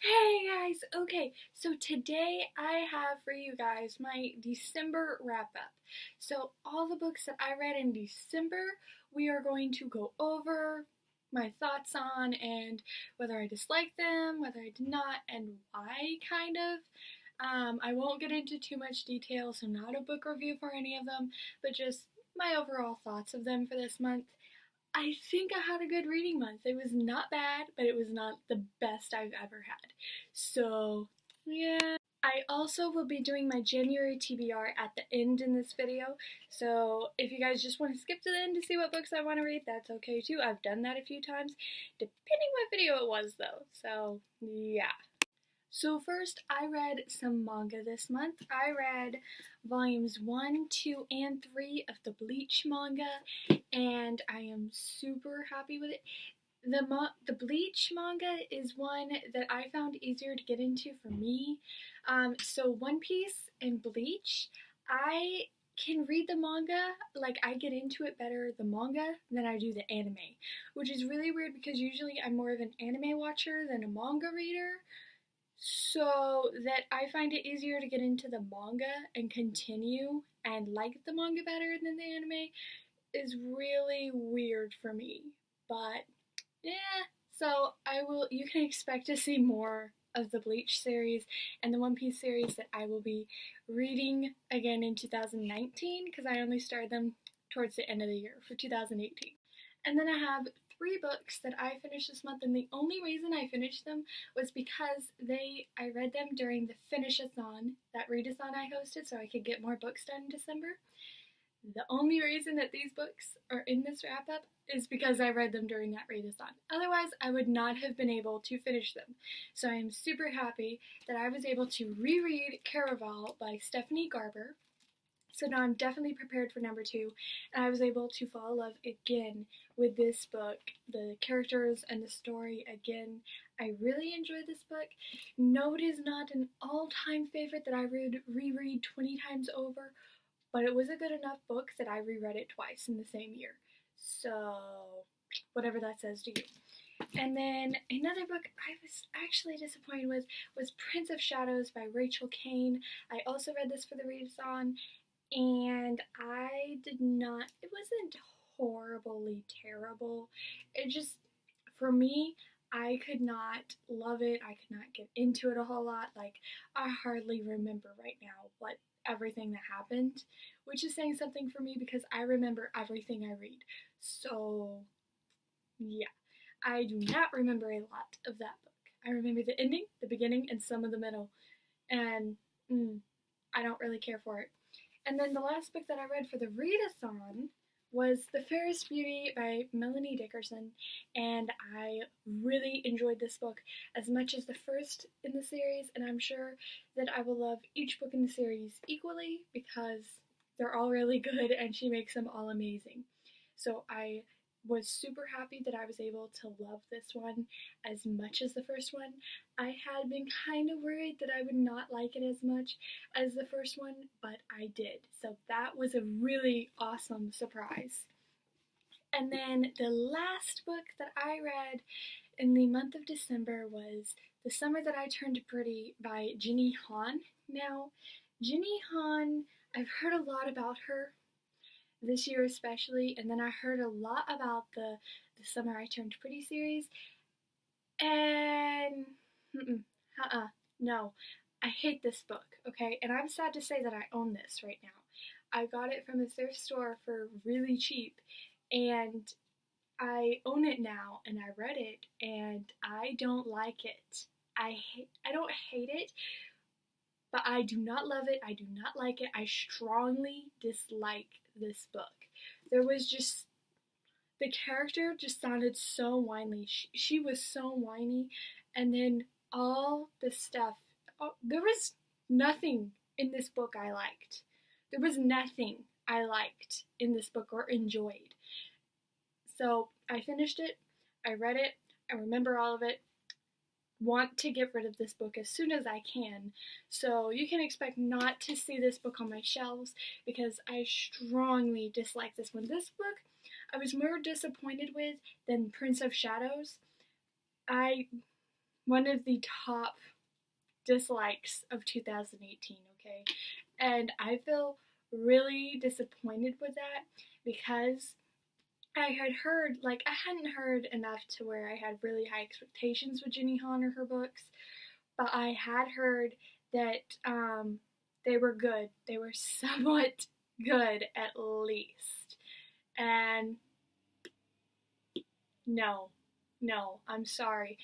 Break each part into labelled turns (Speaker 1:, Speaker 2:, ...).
Speaker 1: Hey guys, okay, so today I have for you guys my December wrap up. So, all the books that I read in December, we are going to go over my thoughts on and whether I disliked them, whether I did not, and why, kind of. I won't get into too much detail, so not a book review for any of them, but just my overall thoughts of them for this month. I think I had a good reading month. It was not bad, but it was not the best I've ever had. So, yeah. I also will be doing my January TBR at the end in this video. So, if you guys just want to skip to the end to see what books I want to read, that's okay too. I've done that a few times, depending what video it was though. So, yeah. So first, I read some manga this month. I read volumes 1, 2, and 3 of the Bleach manga, and I am super happy with it. The Bleach manga is one that I found easier to get into for me. So One Piece and Bleach, I can read the manga, like I get into it better, the manga, than I do the anime, which is really weird because usually I'm more of an anime watcher than a manga reader. So that I find it easier to get into the manga and continue and like the manga better than the anime is really weird for me. But yeah, so you can expect to see more of the Bleach series and the One Piece series that I will be reading again in 2019 because I only started them towards the end of the year for 2018. And then I have 3 books that I finished this month, and the only reason I finished them was because I read them during the Finish-a-thon, that readathon I hosted, so I could get more books done in December. The only reason that these books are in this wrap-up is because I read them during that readathon. Otherwise, I would not have been able to finish them. So I am super happy that I was able to reread Caraval by Stephanie Garber. So now I'm definitely prepared for number 2, and I was able to fall in love again with this book, the characters and the story again. I really enjoyed this book. No, it is not an all-time favorite that I would reread 20 times over, but it was a good enough book that I reread it twice in the same year. So, whatever that says to you. And then another book I was actually disappointed with was Prince of Shadows by Rachel Caine. I also read this for the readathon, and I did not, it wasn't horribly terrible. It just, for me, I could not love it. I could not get into it a whole lot. Like, I hardly remember right now everything that happened, which is saying something for me because I remember everything I read. So, yeah. I do not remember a lot of that book. I remember the ending, the beginning, and some of the middle. And I don't really care for it. And then the last book that I read for the readathon was The Fairest Beauty by Melanie Dickerson, and I really enjoyed this book as much as the first in the series, and I'm sure that I will love each book in the series equally because they're all really good and she makes them all amazing. So I was super happy that I was able to love this one as much as the first one. I had been kind of worried that I would not like it as much as the first one, but I did. So that was a really awesome surprise. And then the last book that I read in the month of December was The Summer That I Turned Pretty by Jenny Han. Now, Jenny Han, I've heard a lot about her this year especially, and then I heard a lot about the Summer I Turned Pretty series, and no, I hate this book, okay, and I'm sad to say that I own this right now. I got it from a thrift store for really cheap, and I own it now, and I read it, and I don't like it. I don't hate it, but I do not love it. I do not like it. I strongly dislike this book. There was just, the character just sounded so whiny. She was so whiny, and then all the stuff, there was nothing in this book I liked. There was nothing I liked in this book or enjoyed. So I finished it, I read it, I remember all of it, want to get rid of this book as soon as I can. So you can expect not to see this book on my shelves because I strongly dislike this one. This book I was more disappointed with than Prince of Shadows. I one of the top dislikes of 2018, okay? And I feel really disappointed with that because I had heard, like, I hadn't heard enough to where I had really high expectations with Jenny Han or her books, but I had heard that they were good. They were somewhat good, at least. And no, I'm sorry.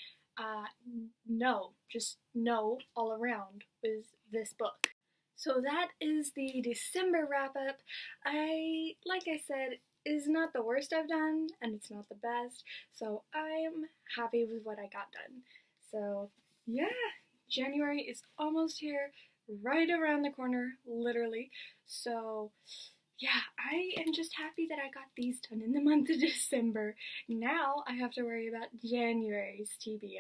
Speaker 1: No, just no all around with this book. So that is the December wrap-up. Like I said, is not the worst I've done, and it's not the best, so I'm happy with what I got done. So yeah, January is almost here, right around the corner, literally. So yeah, I am just happy that I got these done in the month of December. Now I have to worry about January's TBR.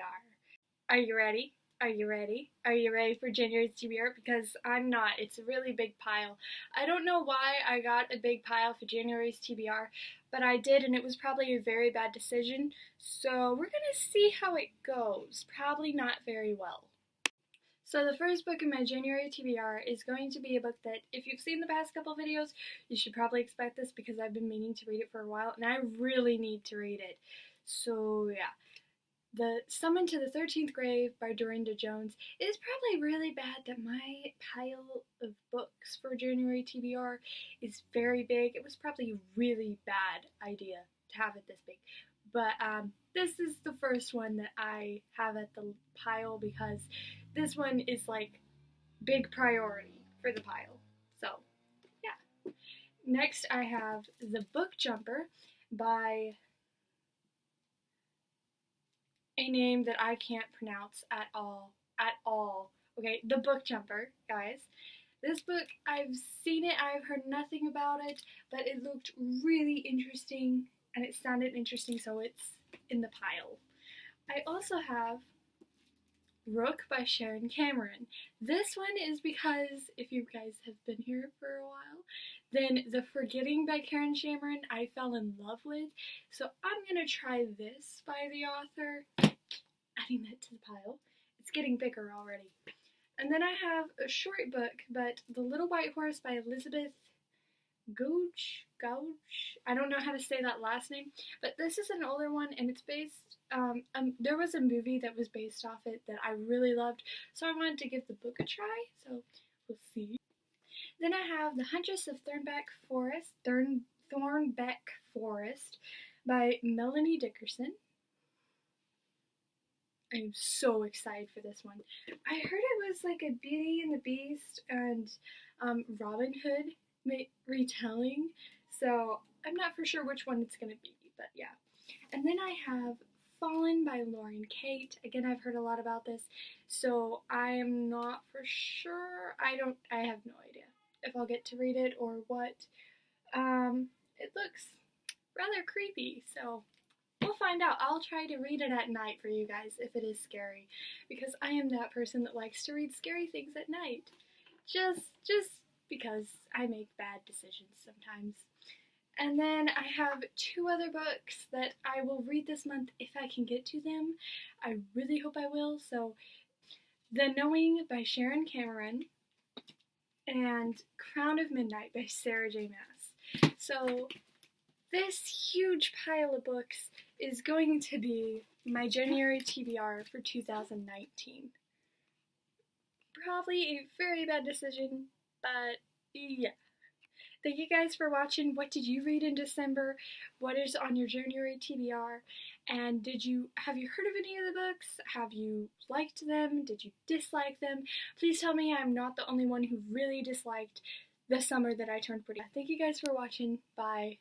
Speaker 1: Are you ready? Are you ready? Are you ready for January's TBR? Because I'm not. It's a really big pile. I don't know why I got a big pile for January's TBR, but I did, and it was probably a very bad decision. So we're gonna see how it goes. Probably not very well. So the first book in my January TBR is going to be a book that, if you've seen the past couple videos, you should probably expect this because I've been meaning to read it for a while, and I really need to read it. So yeah. The Summon to the 13th Grave by Dorinda Jones. It is probably really bad that my pile of books for January TBR is very big. It was probably a really bad idea to have it this big. But this is the first one that I have at the pile because this one is like big priority for the pile. So yeah. Next I have The Book Jumper by a name that I can't pronounce at all. Okay, The Book Jumper, guys. This book, I've seen it, I've heard nothing about it, but it looked really interesting, and it sounded interesting, so it's in the pile. I also have Rook by Sharon Cameron. This one is because, if you guys have been here for a while, then The Forgetting by Karen Cameron I fell in love with, so I'm gonna try this by the author. Adding that to the pile. It's getting bigger already. And then I have a short book, but The Little White Horse by Elizabeth Gouge. I don't know how to say that last name, but this is an older one, and it's based, there was a movie that was based off it that I really loved, so I wanted to give the book a try, so we'll see. Then I have The Huntress of Thornbeck Forest by Melanie Dickerson. I'm so excited for this one. I heard it was like a Beauty and the Beast and Robin Hood retelling, so I'm not for sure which one it's going to be, but yeah. And then I have Fallen by Lauren Kate. Again, I've heard a lot about this, so I am not for sure. I have no idea if I'll get to read it or what. It looks rather creepy, so we'll find out. I'll try to read it at night for you guys if it is scary, because I am that person that likes to read scary things at night. Just because I make bad decisions sometimes. And then I have two other books that I will read this month if I can get to them. I really hope I will. So, The Knowing by Sharon Cameron and Crown of Midnight by Sarah J. Maas. So, this huge pile of books is going to be my January TBR for 2019. Probably a very bad decision, but yeah. Thank you guys for watching. What did you read in December? What is on your January TBR? And have you heard of any of the books? Have you liked them? Did you dislike them? Please tell me I'm not the only one who really disliked The Summer That I Turned Pretty. Thank you guys for watching. Bye.